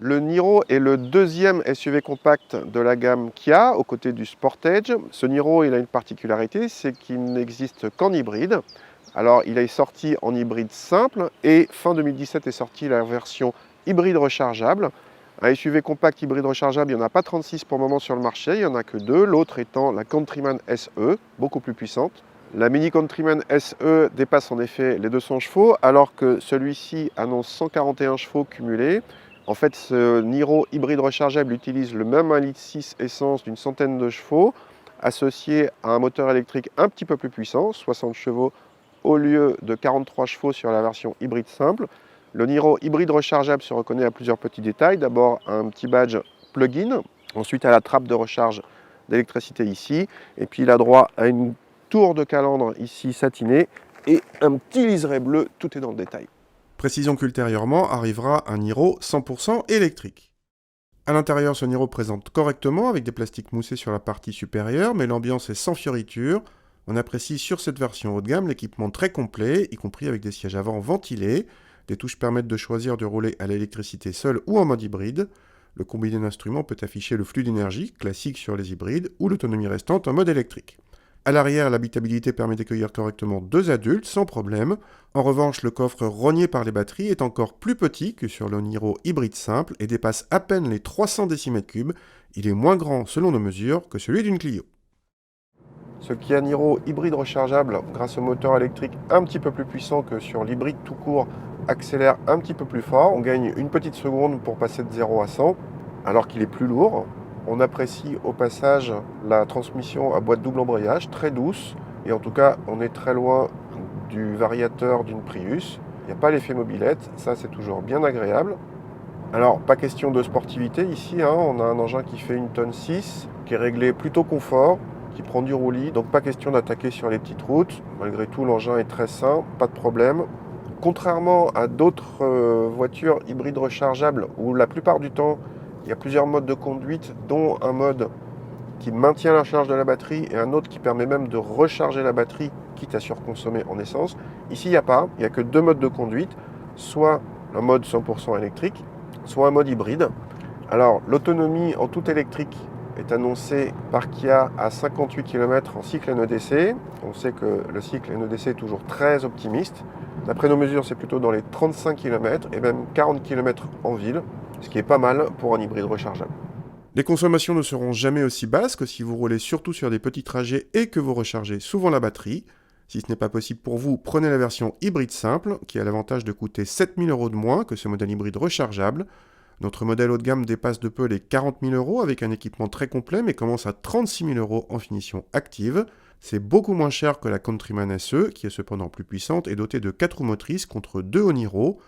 Le Niro est le deuxième SUV compact de la gamme Kia, aux côtés du Sportage. Ce Niro, il a une particularité, c'est qu'il n'existe qu'en hybride. Alors, il est sorti en hybride simple et fin 2017 est sortie la version hybride rechargeable. Un SUV compact hybride rechargeable, il n'y en a pas 36 pour le moment sur le marché, il n'y en a que deux, l'autre étant la Countryman SE, beaucoup plus puissante. La Mini Countryman SE dépasse en effet les 200 chevaux, alors que celui-ci annonce 141 chevaux cumulés. En fait, ce Niro hybride rechargeable utilise le même 1,6 litre essence d'une centaine de chevaux, associé à un moteur électrique un petit peu plus puissant, 60 chevaux au lieu de 43 chevaux sur la version hybride simple. Le Niro hybride rechargeable se reconnaît à plusieurs petits détails. D'abord, un petit badge plug-in, ensuite à la trappe de recharge d'électricité ici, et puis il a droit à une tour de calandre ici satinée et un petit liseré bleu, tout est dans le détail. Précisons qu'ultérieurement arrivera un Niro 100% électrique. À l'intérieur, ce Niro présente correctement avec des plastiques moussés sur la partie supérieure, mais l'ambiance est sans fioriture. On apprécie sur cette version haut de gamme l'équipement très complet, y compris avec des sièges avant ventilés. Des touches permettent de choisir de rouler à l'électricité seule ou en mode hybride. Le combiné d'instruments peut afficher le flux d'énergie, classique sur les hybrides, ou l'autonomie restante en mode électrique. À l'arrière, l'habitabilité permet d'accueillir correctement deux adultes sans problème. En revanche, le coffre rogné par les batteries est encore plus petit que sur le Niro hybride simple et dépasse à peine les 300 décimètres cubes. Il est moins grand selon nos mesures que celui d'une Clio. Ce Kia Niro hybride rechargeable, grâce au moteur électrique un petit peu plus puissant que sur l'hybride tout court, accélère un petit peu plus fort. On gagne une petite seconde pour passer de 0 à 100, alors qu'il est plus lourd. On apprécie au passage la transmission à boîte double embrayage, très douce. Et en tout cas, on est très loin du variateur d'une Prius. Il n'y a pas l'effet mobilette, ça c'est toujours bien agréable. Alors, pas question de sportivité ici, on a un engin qui fait 1,6 tonne, qui est réglé plutôt confort, qui prend du roulis, donc pas question d'attaquer sur les petites routes. Malgré tout, l'engin est très sain, pas de problème. Contrairement à d'autres voitures hybrides rechargeables, où la plupart du temps, il y a plusieurs modes de conduite, dont un mode qui maintient la charge de la batterie et un autre qui permet même de recharger la batterie, quitte à surconsommer en essence. Ici, il n'y a pas, il n'y a que deux modes de conduite, soit un mode 100% électrique, soit un mode hybride. Alors, l'autonomie en tout électrique est annoncée par Kia à 58 km en cycle NEDC. On sait que le cycle NEDC est toujours très optimiste. D'après nos mesures, c'est plutôt dans les 35 km et même 40 km en ville, ce qui est pas mal pour un hybride rechargeable. Les consommations ne seront jamais aussi basses que si vous roulez surtout sur des petits trajets et que vous rechargez souvent la batterie. Si ce n'est pas possible pour vous, prenez la version hybride simple, qui a l'avantage de coûter 7 000 € de moins que ce modèle hybride rechargeable. Notre modèle haut de gamme dépasse de peu les 40 000 € avec un équipement très complet, mais commence à 36 000 € en finition active. C'est beaucoup moins cher que la Countryman SE, qui est cependant plus puissante et dotée de 4 roues motrices contre 2 au Niro.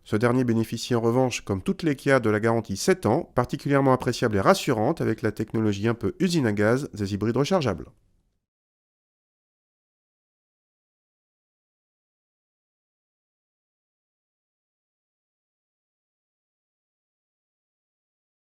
Ce dernier bénéficie en revanche, comme toutes les Kia, de la garantie 7 ans, particulièrement appréciable et rassurante avec la technologie un peu usine à gaz des hybrides rechargeables.